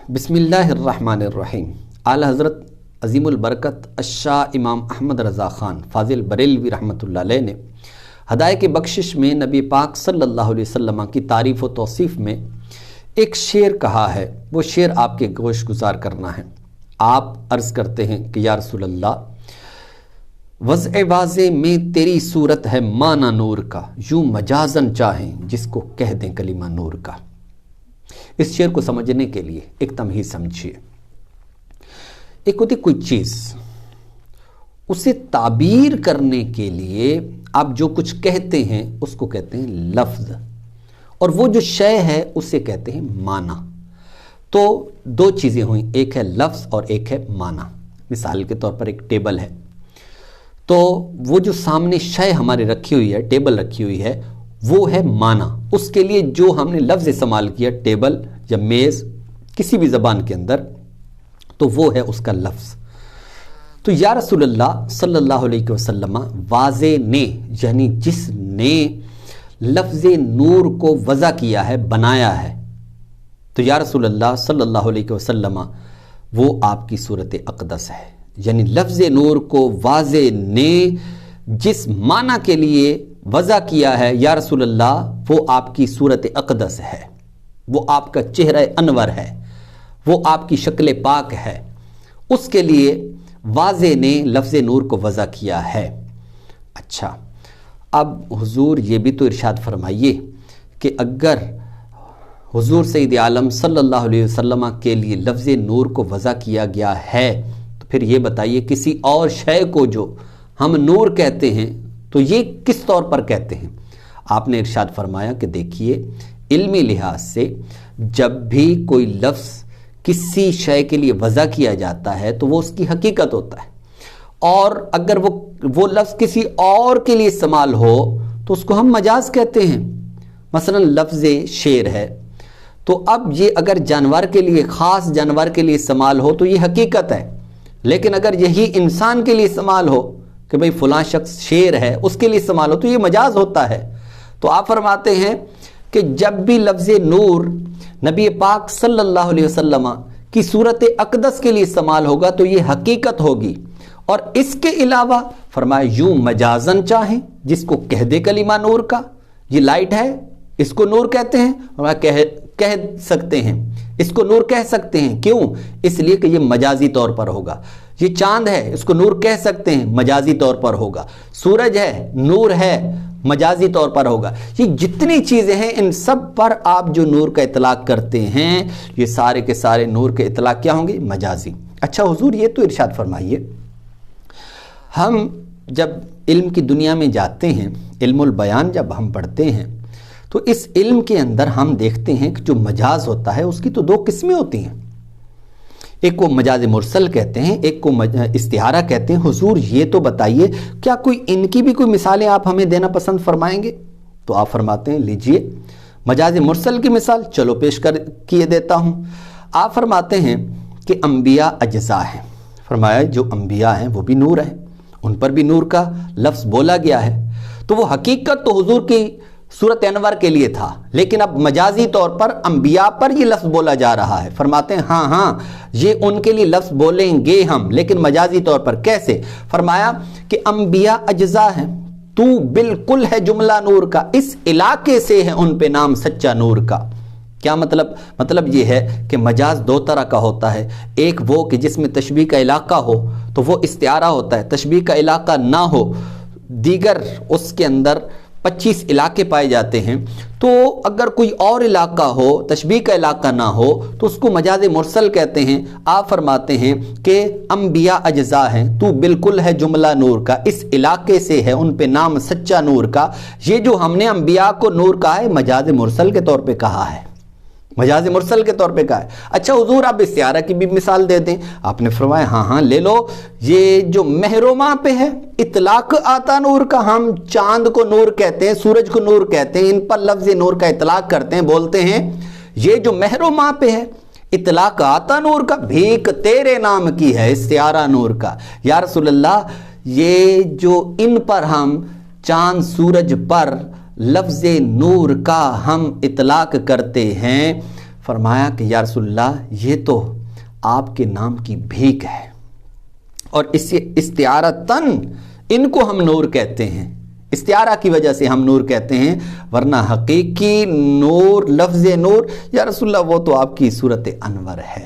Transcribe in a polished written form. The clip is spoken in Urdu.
بسم اللہ الرحمن الرحیم۔ اعلی حضرت عظیم البرکت الشاہ امام احمد رضا خان فاضل بریلوی رحمۃ اللہ علیہ نے ہدایت کی بخشش میں نبی پاک صلی اللہ علیہ وسلم کی تعریف و توصیف میں ایک شعر کہا ہے، وہ شعر آپ کے گوش گزار کرنا ہے۔ آپ عرض کرتے ہیں کہ یا رسول اللہ، وضع واضح میں تیری صورت ہے معنی نور کا، یوں مجازن چاہیں جس کو کہہ دیں کلمہ نور کا۔ اس شعر کو سمجھنے کے لیے ایک تمہید سمجھیے۔ ایک ہوتی کوئی چیز، اسے تعبیر کرنے کے لیے آپ جو کچھ کہتے ہیں اس کو کہتے ہیں لفظ، اور وہ جو شے ہے اسے کہتے ہیں معنی۔ تو دو چیزیں ہوئیں، ایک ہے لفظ اور ایک ہے معنی۔ مثال کے طور پر ایک ٹیبل ہے، تو وہ جو سامنے شے ہمارے رکھی ہوئی ہے، ٹیبل رکھی ہوئی ہے، وہ ہے معنی۔ اس کے لیے جو ہم نے لفظ استعمال کیا، ٹیبل یا میز کسی بھی زبان کے اندر، تو وہ ہے اس کا لفظ۔ تو یا رسول اللہ صلی اللہ علیہ وسلم، واضح نے یعنی جس نے لفظ نور کو وضع کیا ہے، بنایا ہے، تو یا رسول اللہ صلی اللہ علیہ وسلم وہ آپ کی صورت اقدس ہے۔ یعنی لفظ نور کو واضح نے جس معنی کے لیے وضع کیا ہے یا رسول اللہ، وہ آپ کی صورت اقدس ہے، وہ آپ کا چہرہ انور ہے، وہ آپ کی شکل پاک ہے۔ اس کے لیے واضح نے لفظ نور کو وضع کیا ہے۔ اچھا، اب حضور یہ بھی تو ارشاد فرمائیے کہ اگر حضور سید عالم صلی اللہ علیہ وسلم کے لیے لفظ نور کو وضع کیا گیا ہے، تو پھر یہ بتائیے کسی اور شے کو جو ہم نور کہتے ہیں تو یہ کس طور پر کہتے ہیں؟ آپ نے ارشاد فرمایا کہ دیکھیے، علمی لحاظ سے جب بھی کوئی لفظ کسی شے کے لیے وضع کیا جاتا ہے تو وہ اس کی حقیقت ہوتا ہے، اور اگر وہ لفظ کسی اور کے لیے استعمال ہو تو اس کو ہم مجاز کہتے ہیں۔ مثلا لفظ شیر ہے، تو اب یہ اگر جانور کے لیے، خاص جانور کے لیے استعمال ہو تو یہ حقیقت ہے، لیکن اگر یہی انسان کے لیے استعمال ہو کہ بھئی فلاں شخص شیر ہے، اس کے لیے استعمال ہو تو یہ مجاز ہوتا ہے۔ تو آپ فرماتے ہیں کہ جب بھی لفظ نور نبی پاک صلی اللہ علیہ وسلم کی صورت اقدس کے لیے استعمال ہوگا تو یہ حقیقت ہوگی، اور اس کے علاوہ فرمایا یوں مجازن چاہیں جس کو کہہ دے کلمہ نور کا۔ یہ لائٹ ہے، اس کو نور کہتے ہیں، کہہ سکتے ہیں، اس کو نور کہہ سکتے ہیں۔ کیوں؟ اس لیے کہ یہ مجازی طور پر ہوگا۔ یہ چاند ہے، اس کو نور کہہ سکتے ہیں، مجازی طور پر ہوگا۔ سورج ہے، نور ہے، مجازی طور پر ہوگا۔ یہ جتنی چیزیں ہیں ان سب پر آپ جو نور کا اطلاق کرتے ہیں، یہ سارے کے سارے نور کے اطلاق کیا ہوں گے؟ مجازی۔ اچھا حضور، یہ تو ارشاد فرمائیے، ہم جب علم کی دنیا میں جاتے ہیں، علم البیان جب ہم پڑھتے ہیں، تو اس علم کے اندر ہم دیکھتے ہیں کہ جو مجاز ہوتا ہے اس کی تو دو قسمیں ہوتی ہیں، ایک کو مجاز مرسل کہتے ہیں، ایک کو استعارہ کہتے ہیں۔ حضور یہ تو بتائیے، کیا کوئی ان کی بھی کوئی مثالیں آپ ہمیں دینا پسند فرمائیں گے؟ تو آپ فرماتے ہیں لیجئے مجاز مرسل کی مثال چلو پیش کیے دیتا ہوں۔ آپ فرماتے ہیں کہ انبیاء اجزاء ہیں، فرمایا جو انبیاء ہیں وہ بھی نور ہیں، ان پر بھی نور کا لفظ بولا گیا ہے، تو وہ حقیقت تو حضور کی صورت انور کے لیے تھا، لیکن اب مجازی طور پر انبیاء پر یہ لفظ بولا جا رہا ہے۔ فرماتے ہیں ہاں یہ ان کے لیے لفظ بولیں گے ہم، لیکن مجازی طور پر کیسے؟ فرمایا کہ انبیاء اجزاء ہیں، تو بالکل ہے جملہ نور کا، اس علاقے سے ہے ان پہ نام سچا نور کا۔ کیا مطلب؟ مطلب یہ ہے کہ مجاز دو طرح کا ہوتا ہے، ایک وہ کہ جس میں تشبیہ کا علاقہ ہو تو وہ استعارہ ہوتا ہے، تشبیہ کا علاقہ نہ ہو، دیگر اس کے اندر 25 علاقے پائے جاتے ہیں، تو اگر کوئی اور علاقہ ہو، تشبیہ کا علاقہ نہ ہو تو اس کو مجاز مرسل کہتے ہیں۔ آپ فرماتے ہیں کہ انبیاء اجزاء ہیں، تو بالکل ہے جملہ نور کا، اس علاقے سے ہے ان پہ نام سچا نور کا۔ یہ جو ہم نے انبیاء کو نور کہا ہے، مجاز مرسل کے طور پہ کہا ہے، مجاز مرسل کے طور پہ کہا ہے۔ اچھا حضور، آپ استعارہ کی بھی مثال دے دیں۔ آپ نے فرمایا ہاں لے لو، یہ جو مہرما پہ ہے اطلاق آتا نور کا، ہم چاند کو نور کہتے ہیں، سورج کو نور کہتے ہیں، ان پر لفظ نور کا اطلاق کرتے ہیں، بولتے ہیں یہ جو مہرما پہ ہے اطلاق آتا نور کا، بھیک تیرے نام کی ہے استعارہ نور کا۔ یا رسول اللہ، یہ جو ان پر ہم چاند سورج پر لفظ نور کا ہم اطلاق کرتے ہیں، فرمایا کہ یا رسول اللہ یہ تو آپ کے نام کی بھیک ہے، اور اس سے استعارتاً ان کو ہم نور کہتے ہیں، استعارہ کی وجہ سے ہم نور کہتے ہیں، ورنہ حقیقی نور، لفظ نور یا رسول اللہ وہ تو آپ کی صورت انور ہے۔